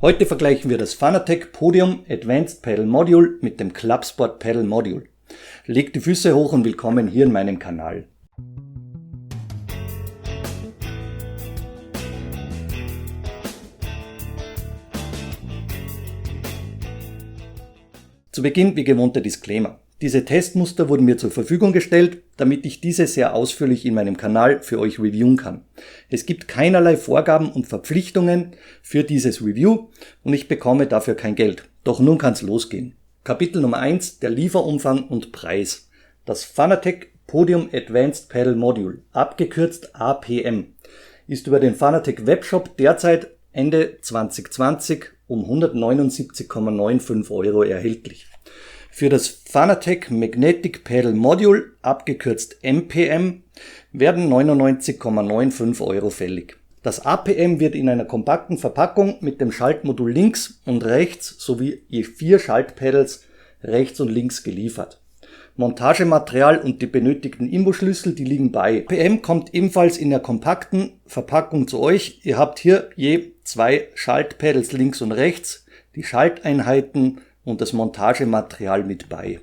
Heute vergleichen wir das Fanatec Podium Advanced Pedal Module mit dem Clubsport Pedal Module. Legt die Füße hoch und willkommen hier in meinem Kanal. Zu Beginn wie gewohnt der Disclaimer. Diese Testmuster wurden mir zur Verfügung gestellt, damit ich diese sehr ausführlich in meinem Kanal für euch reviewen kann. Es gibt keinerlei Vorgaben und Verpflichtungen für dieses Review und ich bekomme dafür kein Geld. Doch nun kann es losgehen. Kapitel Nummer 1, der Lieferumfang und Preis. Das Fanatec Podium Advanced Pedal Module, abgekürzt APM, ist über den Fanatec Webshop derzeit Ende 2020 um 179,95 € erhältlich. Für das Fanatec Magnetic Pedal Module, abgekürzt MPM, werden 99,95 € fällig. Das APM wird in einer kompakten Verpackung mit dem Schaltmodul links und rechts sowie je 4 Schaltpedals rechts und links geliefert. Montagematerial und die benötigten Imbusschlüssel, die liegen bei. APM kommt ebenfalls in der kompakten Verpackung zu euch. Ihr habt hier je 2 Schaltpedals links und rechts, die Schalteinheiten und das Montagematerial mit bei.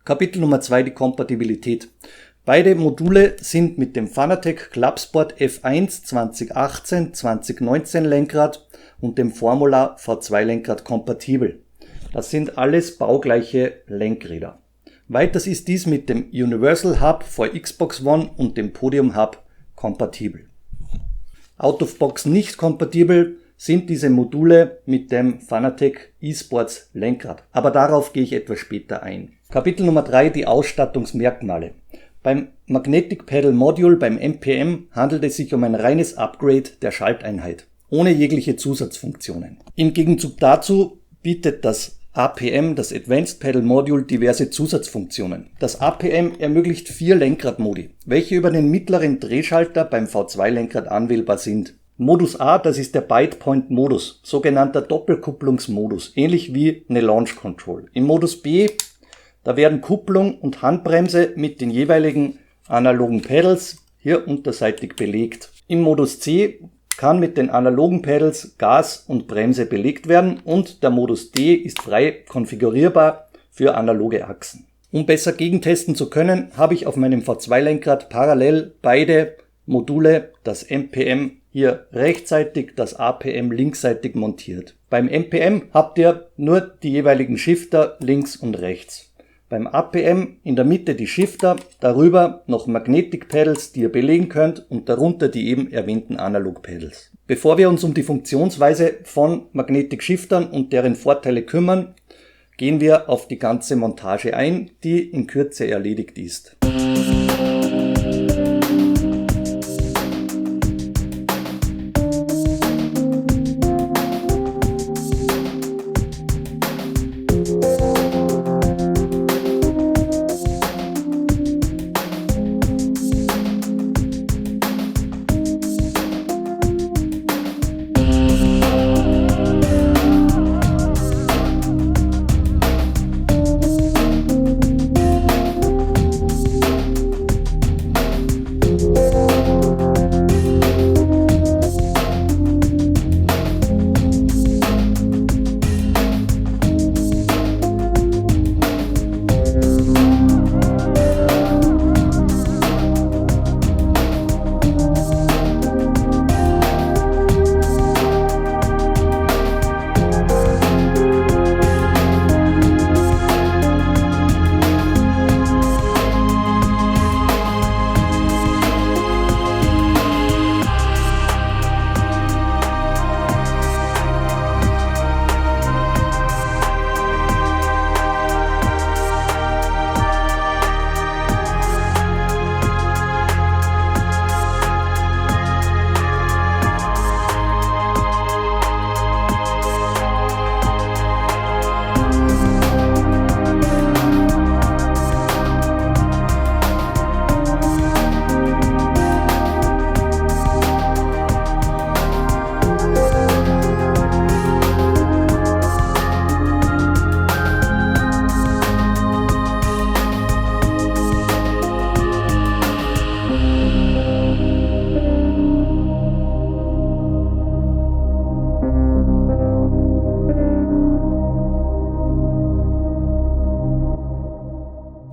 Kapitel Nummer 2, die Kompatibilität. Beide Module sind mit dem Fanatec Clubsport F1 2018-2019 Lenkrad und dem Formula V2 Lenkrad kompatibel. Das sind alles baugleiche Lenkräder. Weiters ist dies mit dem Universal Hub for Xbox One und dem Podium Hub kompatibel. Out of Box nicht kompatibel sind diese Module mit dem Fanatec eSports Lenkrad. Aber darauf gehe ich etwas später ein. Kapitel Nummer 3, die Ausstattungsmerkmale. Beim Magnetic Pedal Module, beim MPM, handelt es sich um ein reines Upgrade der Schalteinheit, ohne jegliche Zusatzfunktionen. Im Gegenzug dazu bietet das APM, das Advanced Pedal Module, diverse Zusatzfunktionen. Das APM ermöglicht 4 Lenkradmodi, welche über den mittleren Drehschalter beim V2-Lenkrad anwählbar sind. Modus A, das ist der Bite-Point-Modus, sogenannter Doppelkupplungsmodus, ähnlich wie eine Launch Control. Im Modus B, da werden Kupplung und Handbremse mit den jeweiligen analogen Pedals hier unterseitig belegt. Im Modus C kann mit den analogen Pedals Gas und Bremse belegt werden und der Modus D ist frei konfigurierbar für analoge Achsen. Um besser gegentesten zu können, habe ich auf meinem V2-Lenkrad parallel beide Module, das MPM hier rechtsseitig, das APM linksseitig montiert. Beim MPM habt ihr nur die jeweiligen Shifter links und rechts. Beim APM in der Mitte die Shifter, darüber noch Magnetic Pedals, die ihr belegen könnt und darunter die eben erwähnten Analog Pedals. Bevor wir uns um die Funktionsweise von Magnetic Shiftern und deren Vorteile kümmern, gehen wir auf die ganze Montage ein, die in Kürze erledigt ist.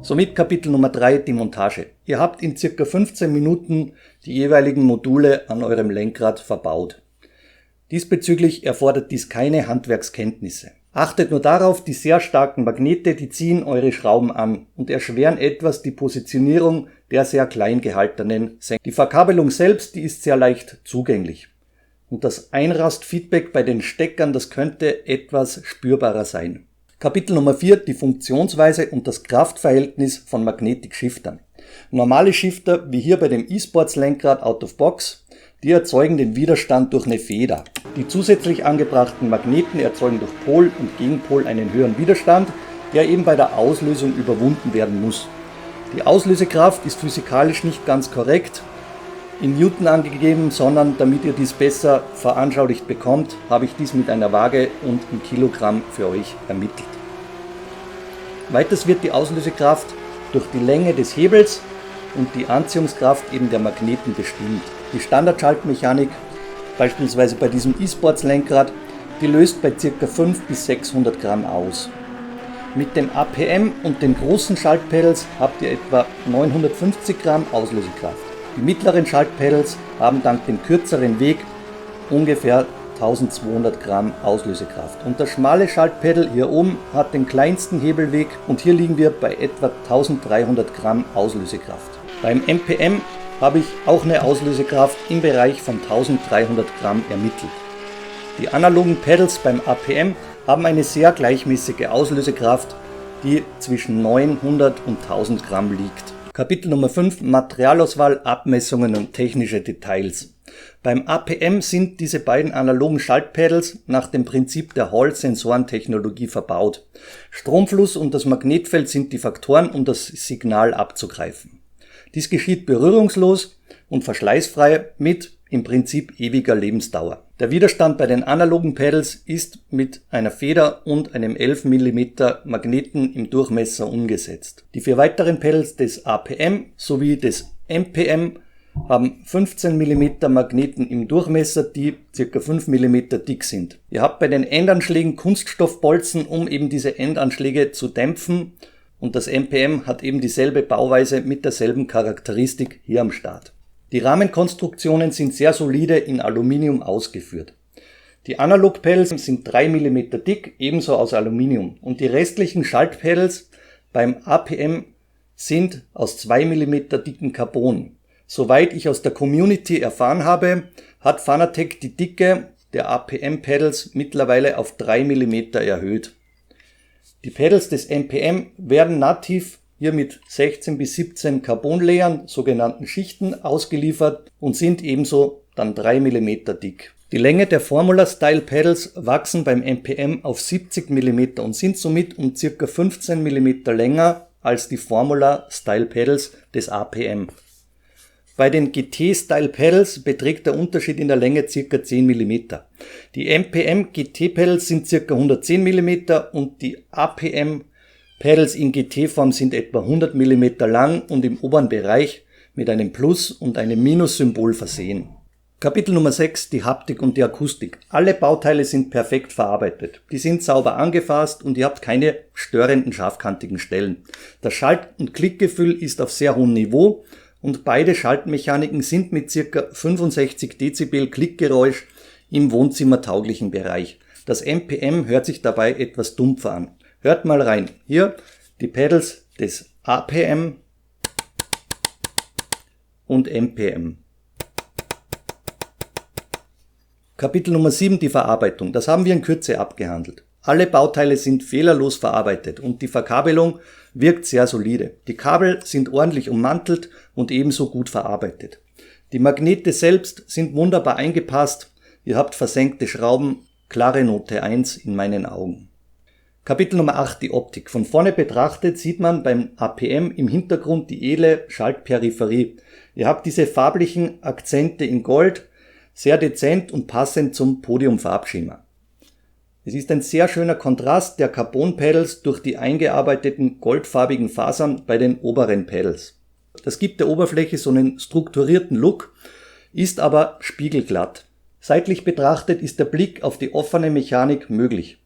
Somit Kapitel Nummer 3, die Montage. Ihr habt in ca. 15 Minuten die jeweiligen Module an eurem Lenkrad verbaut. Diesbezüglich erfordert dies keine Handwerkskenntnisse. Achtet nur darauf, die sehr starken Magnete, die ziehen eure Schrauben an und erschweren etwas die Positionierung der sehr klein gehaltenen Senken. Die Verkabelung selbst, die ist sehr leicht zugänglich. Und das Einrastfeedback bei den Steckern, das könnte etwas spürbarer sein. Kapitel Nummer 4, die Funktionsweise und das Kraftverhältnis von Magnetic-Shiftern. Normale Shifter, wie hier bei dem eSports Lenkrad out of box, die erzeugen den Widerstand durch eine Feder. Die zusätzlich angebrachten Magneten erzeugen durch Pol und Gegenpol einen höheren Widerstand, der eben bei der Auslösung überwunden werden muss. Die Auslösekraft ist physikalisch nicht ganz korrekt in Newton angegeben, sondern damit ihr dies besser veranschaulicht bekommt, habe ich dies mit einer Waage und in Kilogramm für euch ermittelt. Weiters wird die Auslösekraft durch die Länge des Hebels und die Anziehungskraft eben der Magneten bestimmt. Die Standardschaltmechanik, beispielsweise bei diesem eSports Lenkrad, die löst bei ca. 500 bis 600 Gramm aus. Mit dem APM und den großen Schaltpedals habt ihr etwa 950 Gramm Auslösekraft. Die mittleren Schaltpedals haben dank dem kürzeren Weg ungefähr 1200 Gramm Auslösekraft. Und das schmale Schaltpedal hier oben hat den kleinsten Hebelweg und hier liegen wir bei etwa 1300 Gramm Auslösekraft. Beim MPM habe ich auch eine Auslösekraft im Bereich von 1300 Gramm ermittelt. Die analogen Pedals beim APM haben eine sehr gleichmäßige Auslösekraft, die zwischen 900 und 1000 Gramm liegt. Kapitel Nummer 5, Materialauswahl, Abmessungen und technische Details. Beim APM sind diese beiden analogen Schaltpedals nach dem Prinzip der Hall-Sensorentechnologie verbaut. Stromfluss und das Magnetfeld sind die Faktoren, um das Signal abzugreifen. Dies geschieht berührungslos und verschleißfrei mit im Prinzip ewiger Lebensdauer. Der Widerstand bei den analogen Pedals ist mit einer Feder und einem 11 mm Magneten im Durchmesser umgesetzt. Die 4 weiteren Pedals des APM sowie des MPM haben 15 mm Magneten im Durchmesser, die ca. 5 mm dick sind. Ihr habt bei den Endanschlägen Kunststoffbolzen, um eben diese Endanschläge zu dämpfen. Und das MPM hat eben dieselbe Bauweise mit derselben Charakteristik hier am Start. Die Rahmenkonstruktionen sind sehr solide in Aluminium ausgeführt. Die Analog-Pedals sind 3 mm dick, ebenso aus Aluminium. Und die restlichen Schaltpedals beim APM sind aus 2 mm dicken Carbon. Soweit ich aus der Community erfahren habe, hat Fanatec die Dicke der APM-Pedals mittlerweile auf 3 mm erhöht. Die Pedals des MPM werden nativ hier mit 16 bis 17 Carbonlayern, sogenannten Schichten, ausgeliefert und sind ebenso dann 3 mm dick. Die Länge der Formula-Style Pedals wachsen beim MPM auf 70 mm und sind somit um ca. 15 mm länger als die Formula-Style Pedals des APM. Bei den GT-Style Pedals beträgt der Unterschied in der Länge ca. 10 mm. Die MPM GT Pedals sind ca. 110 mm und die APM Pedals in GT-Form sind etwa 100 mm lang und im oberen Bereich mit einem Plus- und einem Minus-Symbol versehen. Kapitel Nummer 6, die Haptik und die Akustik. Alle Bauteile sind perfekt verarbeitet. Die sind sauber angefasst und ihr habt keine störenden, scharfkantigen Stellen. Das Schalt- und Klickgefühl ist auf sehr hohem Niveau und beide Schaltmechaniken sind mit ca. 65 Dezibel Klickgeräusch im wohnzimmertauglichen Bereich. Das MPM hört sich dabei etwas dumpfer an. Hört mal rein. Hier die Pedals des APM und MPM. Kapitel Nummer 7, die Verarbeitung. Das haben wir in Kürze abgehandelt. Alle Bauteile sind fehlerlos verarbeitet und die Verkabelung wirkt sehr solide. Die Kabel sind ordentlich ummantelt und ebenso gut verarbeitet. Die Magnete selbst sind wunderbar eingepasst. Ihr habt versenkte Schrauben, klare Note 1 in meinen Augen. Kapitel Nummer 8, die Optik. Von vorne betrachtet sieht man beim APM im Hintergrund die edle Schaltperipherie. Ihr habt diese farblichen Akzente in Gold, sehr dezent und passend zum Podiumfarbschema. Es ist ein sehr schöner Kontrast der Carbon-Pedals durch die eingearbeiteten goldfarbigen Fasern bei den oberen Pedals. Das gibt der Oberfläche so einen strukturierten Look, ist aber spiegelglatt. Seitlich betrachtet ist der Blick auf die offene Mechanik möglich.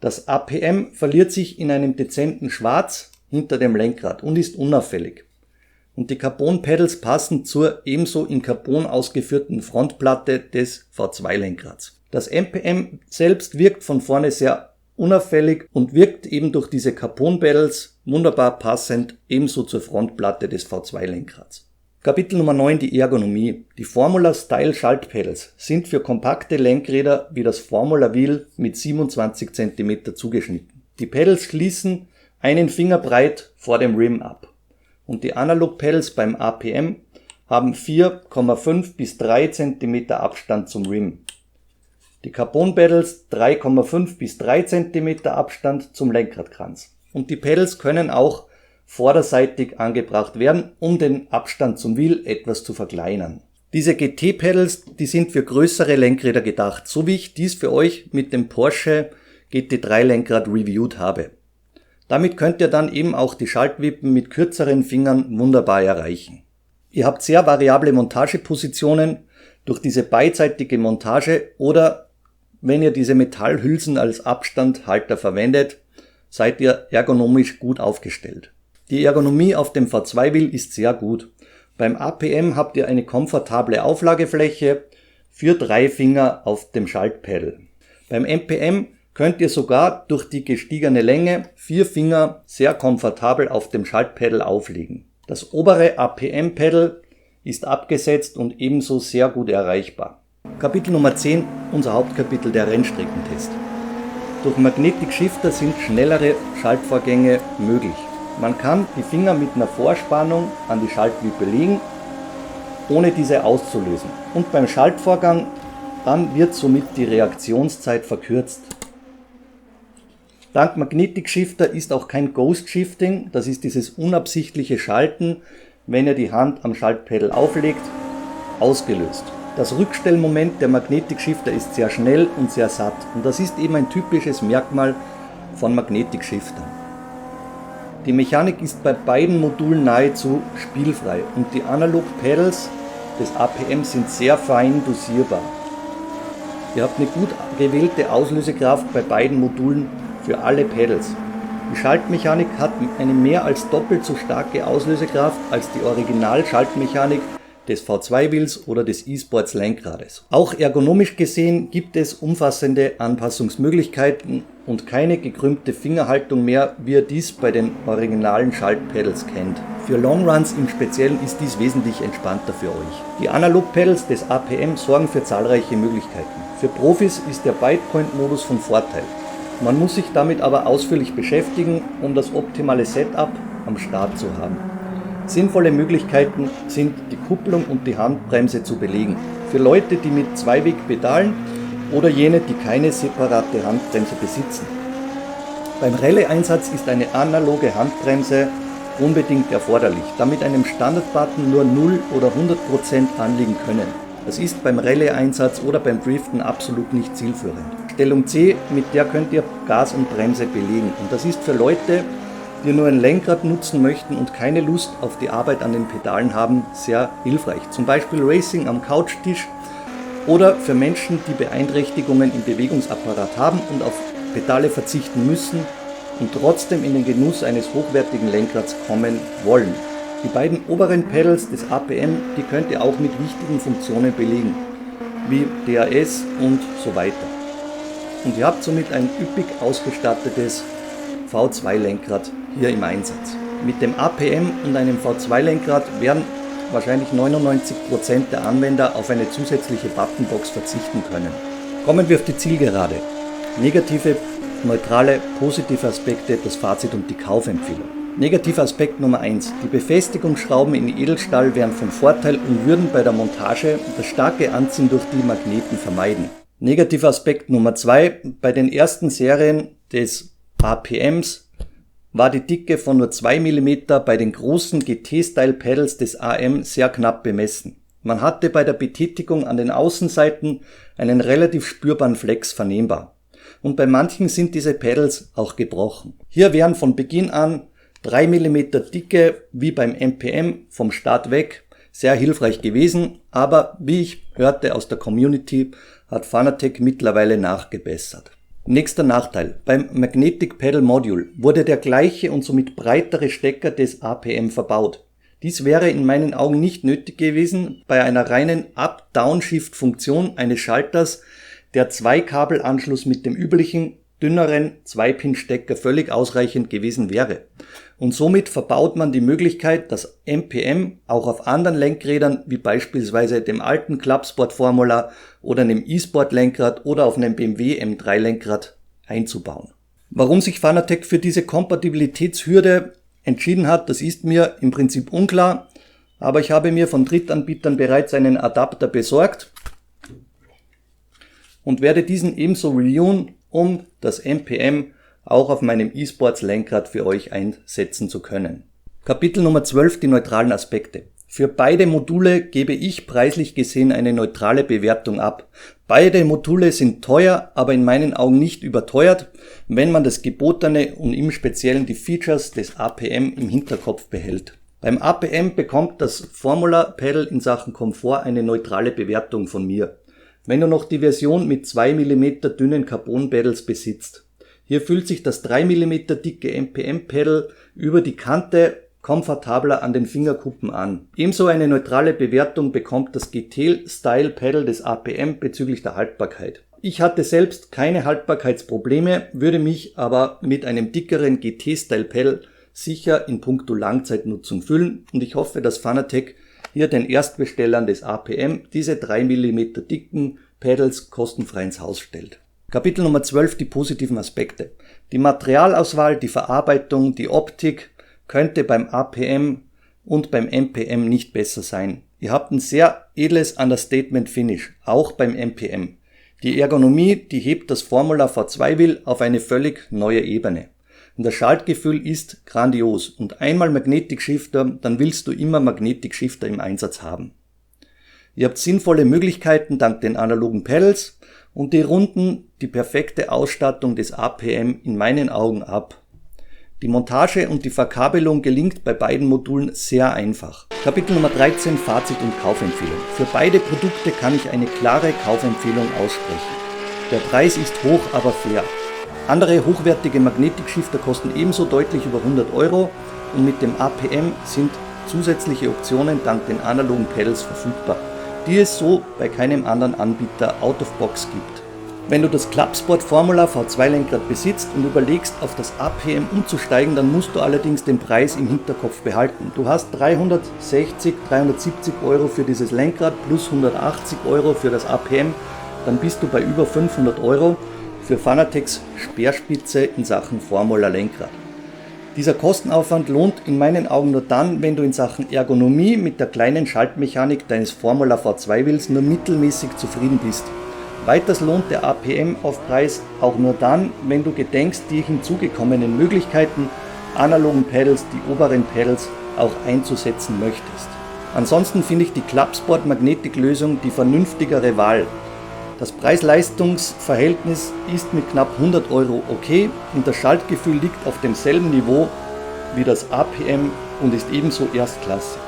Das APM verliert sich in einem dezenten Schwarz hinter dem Lenkrad und ist unauffällig. Und die Carbon-Pedals passen zur ebenso in Carbon ausgeführten Frontplatte des V2-Lenkrads. Das MPM selbst wirkt von vorne sehr unauffällig und wirkt eben durch diese Carbon-Pedals wunderbar passend ebenso zur Frontplatte des V2-Lenkrads. Kapitel Nummer 9, die Ergonomie. Die Formula Style Schaltpedals sind für kompakte Lenkräder wie das Formula Wheel mit 27 cm zugeschnitten. Die Pedals schließen einen Finger breit vor dem Rim ab. Und die Analog-Pedals beim APM haben 4,5 bis 3 cm Abstand zum Rim. Die Carbon-Pedals 3,5 bis 3 cm Abstand zum Lenkradkranz. Und die Pedals können auch vorderseitig angebracht werden, um den Abstand zum Wheel etwas zu verkleinern. Diese GT-Pedals, die sind für größere Lenkräder gedacht, so wie ich dies für euch mit dem Porsche GT3 Lenkrad reviewed habe. Damit könnt ihr dann eben auch die Schaltwippen mit kürzeren Fingern wunderbar erreichen. Ihr habt sehr variable Montagepositionen durch diese beidseitige Montage oder wenn ihr diese Metallhülsen als Abstandhalter verwendet, seid ihr ergonomisch gut aufgestellt. Die Ergonomie auf dem V2-Wheel ist sehr gut. Beim APM habt ihr eine komfortable Auflagefläche für 3 Finger auf dem Schaltpedal. Beim MPM könnt ihr sogar durch die gestiegene Länge 4 Finger sehr komfortabel auf dem Schaltpedal auflegen. Das obere APM-Pedal ist abgesetzt und ebenso sehr gut erreichbar. Kapitel Nummer 10, unser Hauptkapitel, der Rennstreckentest. Durch Magnetic Shifter sind schnellere Schaltvorgänge möglich. Man kann die Finger mit einer Vorspannung an die Schaltwippe legen, ohne diese auszulösen. Und beim Schaltvorgang dann wird somit die Reaktionszeit verkürzt. Dank Magnetic Shifter ist auch kein Ghost Shifting, das ist dieses unabsichtliche Schalten, wenn ihr die Hand am Schaltpedal auflegt, ausgelöst. Das Rückstellmoment der Magnetic Shifter ist sehr schnell und sehr satt und das ist eben ein typisches Merkmal von Magnetic Shiftern. Die Mechanik ist bei beiden Modulen nahezu spielfrei und die Analog-Pedals des APM sind sehr fein dosierbar. Ihr habt eine gut gewählte Auslösekraft bei beiden Modulen für alle Pedals. Die Schaltmechanik hat eine mehr als doppelt so starke Auslösekraft als die Original-Schaltmechanik des V2-Wheels oder des E-Sports Lenkrades. Auch ergonomisch gesehen gibt es umfassende Anpassungsmöglichkeiten und keine gekrümmte Fingerhaltung mehr, wie ihr dies bei den originalen Schaltpedals kennt. Für Longruns im Speziellen ist dies wesentlich entspannter für euch. Die Analog-Pedals des APM sorgen für zahlreiche Möglichkeiten. Für Profis ist der Bite-Point-Modus von Vorteil. Man muss sich damit aber ausführlich beschäftigen, um das optimale Setup am Start zu haben. Sinnvolle Möglichkeiten sind die Kupplung und die Handbremse zu belegen. Für Leute, die mit Zweiwegpedalen oder jene, die keine separate Handbremse besitzen. Beim Rallye-Einsatz ist eine analoge Handbremse unbedingt erforderlich, da mit einem Standardbutton nur 0 oder 100% anliegen können. Das ist beim Rallye-Einsatz oder beim Driften absolut nicht zielführend. Stellung C, mit der könnt ihr Gas und Bremse belegen und das ist für Leute, die nur ein Lenkrad nutzen möchten und keine Lust auf die Arbeit an den Pedalen haben, sehr hilfreich. Zum Beispiel Racing am Couchtisch oder für Menschen, die Beeinträchtigungen im Bewegungsapparat haben und auf Pedale verzichten müssen und trotzdem in den Genuss eines hochwertigen Lenkrads kommen wollen. Die beiden oberen Pedals des APM, die könnt ihr auch mit wichtigen Funktionen belegen, wie DRS und so weiter. Und ihr habt somit ein üppig ausgestattetes V2-Lenkrad hier im Einsatz. Mit dem APM und einem V2-Lenkrad werden wahrscheinlich 99% der Anwender auf eine zusätzliche Buttonbox verzichten können. Kommen wir auf die Zielgerade. Negative, neutrale, positive Aspekte, das Fazit und die Kaufempfehlung. Negativer Aspekt Nummer 1. Die Befestigungsschrauben in Edelstahl wären von Vorteil und würden bei der Montage das starke Anziehen durch die Magneten vermeiden. Negativer Aspekt Nummer 2. Bei den ersten Serien des APMs war die Dicke von nur 2 mm bei den großen GT-Style-Pedals des AM sehr knapp bemessen. Man hatte bei der Betätigung an den Außenseiten einen relativ spürbaren Flex vernehmbar. Und bei manchen sind diese Pedals auch gebrochen. Hier wären von Beginn an 3 mm Dicke wie beim MPM vom Start weg sehr hilfreich gewesen, aber wie ich hörte aus der Community, hat Fanatec mittlerweile nachgebessert. Nächster Nachteil: Beim Magnetic Pedal Module wurde der gleiche und somit breitere Stecker des APM verbaut. Dies wäre in meinen Augen nicht nötig gewesen bei einer reinen Up-Downshift-Funktion eines Schalters. Der Zweikabelanschluss mit dem üblichen, dünneren 2-Pin-Stecker völlig ausreichend gewesen wäre. Und somit verbaut man die Möglichkeit, das MPM auch auf anderen Lenkrädern, wie beispielsweise dem alten Clubsport Formula oder einem E-Sport Lenkrad oder auf einem BMW M3 Lenkrad einzubauen. Warum sich Fanatec für diese Kompatibilitätshürde entschieden hat, das ist mir im Prinzip unklar, aber ich habe mir von Drittanbietern bereits einen Adapter besorgt und werde diesen ebenso reviewen, um das MPM auch auf meinem E-Sports Lenkrad für euch einsetzen zu können. Kapitel Nummer 12: Die neutralen Aspekte. Für beide Module gebe ich preislich gesehen eine neutrale Bewertung ab. Beide Module sind teuer, aber in meinen Augen nicht überteuert, wenn man das Gebotene und im Speziellen die Features des APM im Hinterkopf behält. Beim APM bekommt das Formula Pedal in Sachen Komfort eine neutrale Bewertung von mir, wenn du noch die Version mit 2 mm dünnen Carbon-Pedals besitzt. Hier fühlt sich das 3 mm dicke MPM-Pedal über die Kante komfortabler an den Fingerkuppen an. Ebenso eine neutrale Bewertung bekommt das GT-Style-Pedal des APM bezüglich der Haltbarkeit. Ich hatte selbst keine Haltbarkeitsprobleme, würde mich aber mit einem dickeren GT-Style-Pedal sicher in puncto Langzeitnutzung fühlen und ich hoffe, dass Fanatec hier den Erstbestellern des APM diese 3 mm dicken Pedals kostenfrei ins Haus stellt. Kapitel Nummer 12: Die positiven Aspekte. Die Materialauswahl, die Verarbeitung, die Optik könnte beim APM und beim MPM nicht besser sein. Ihr habt ein sehr edles Understatement-Finish, auch beim MPM. Die Ergonomie, die hebt das Formula V2 Wheel auf eine völlig neue Ebene. Und das Schaltgefühl ist grandios. Und einmal Magnetic Shifter, dann willst du immer Magnetic Shifter im Einsatz haben. Ihr habt sinnvolle Möglichkeiten dank den analogen Pedals und die runden die perfekte Ausstattung des APM in meinen Augen ab. Die Montage und die Verkabelung gelingt bei beiden Modulen sehr einfach. Kapitel Nummer 13: Fazit und Kaufempfehlung. Für beide Produkte kann ich eine klare Kaufempfehlung aussprechen. Der Preis ist hoch, aber fair. Andere hochwertige Magnetic Shifter kosten ebenso deutlich über 100 Euro und mit dem APM sind zusätzliche Optionen dank den analogen Pedals verfügbar, die es so bei keinem anderen Anbieter out of box gibt. Wenn du das Clubsport Formula V2 Lenkrad besitzt und überlegst, auf das APM umzusteigen, dann musst du allerdings den Preis im Hinterkopf behalten. Du hast 360, 370 Euro für dieses Lenkrad plus 180 Euro für das APM, dann bist du bei über 500 Euro für Fanatecs Speerspitze in Sachen Formula Lenkrad. Dieser Kostenaufwand lohnt in meinen Augen nur dann, wenn du in Sachen Ergonomie mit der kleinen Schaltmechanik deines Formula V2 Wheels nur mittelmäßig zufrieden bist. Weiters lohnt der APM-Aufpreis auch nur dann, wenn du gedenkst, die hinzugekommenen Möglichkeiten, analogen Pedals, die oberen Pedals auch einzusetzen möchtest. Ansonsten finde ich die Clubsport Magnetic-Lösung die vernünftigere Wahl. Das Preis-Leistungs-Verhältnis ist mit knapp 100 Euro okay und das Schaltgefühl liegt auf demselben Niveau wie das APM und ist ebenso erstklassig.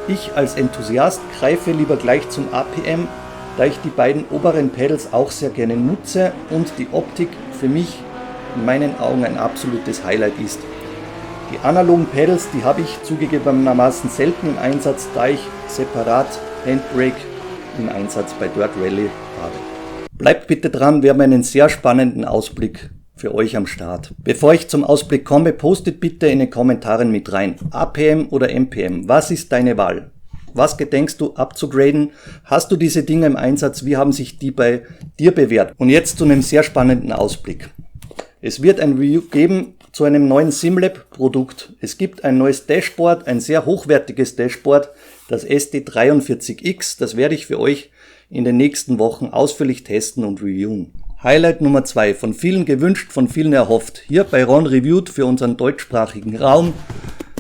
Ich als Enthusiast greife lieber gleich zum APM, da ich die beiden oberen Pedals auch sehr gerne nutze und die Optik für mich in meinen Augen ein absolutes Highlight ist. Die analogen Pedals, die habe ich zugegebenermaßen selten im Einsatz, da ich separat Handbrake im Einsatz bei Dirt Rally habe. Bleibt bitte dran, wir haben einen sehr spannenden Ausblick für euch am Start. Bevor ich zum Ausblick komme, postet bitte in den Kommentaren mit rein. APM oder MPM, was ist deine Wahl? Was gedenkst du abzugraden? Hast du diese Dinge im Einsatz? Wie haben sich die bei dir bewährt? Und jetzt zu einem sehr spannenden Ausblick. Es wird ein Review geben zu einem neuen SimLab-Produkt. Es gibt ein neues Dashboard, ein sehr hochwertiges Dashboard, das SD43X. Das werde ich für euch in den nächsten Wochen ausführlich testen und reviewen. Highlight Nummer 2, von vielen gewünscht, von vielen erhofft. Hier bei Ron Reviewed für unseren deutschsprachigen Raum.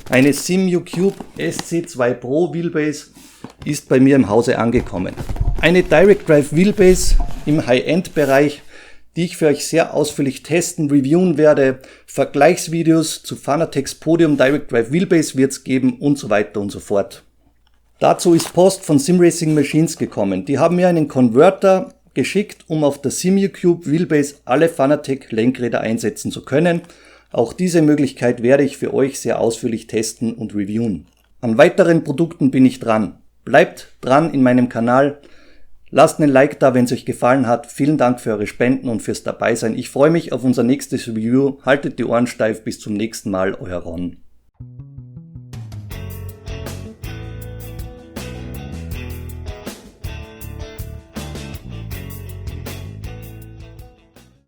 Eine SimU-Cube SC2 Pro Wheelbase ist bei mir im Hause angekommen. Eine Direct Drive Wheelbase im High-End-Bereich, die ich für euch sehr ausführlich testen, reviewen werde. Vergleichsvideos zu Fanatecs Podium Direct Drive Wheelbase wird es geben und so weiter und so fort. Dazu ist Post von SimRacing Machines gekommen. Die haben mir einen Konverter geschickt, um auf der Simucube Wheelbase alle Fanatec Lenkräder einsetzen zu können. Auch diese Möglichkeit werde ich für euch sehr ausführlich testen und reviewen. An weiteren Produkten bin ich dran. Bleibt dran in meinem Kanal. Lasst einen Like da, wenn es euch gefallen hat. Vielen Dank für eure Spenden und fürs Dabeisein. Ich freue mich auf unser nächstes Review. Haltet die Ohren steif, bis zum nächsten Mal, euer Ron.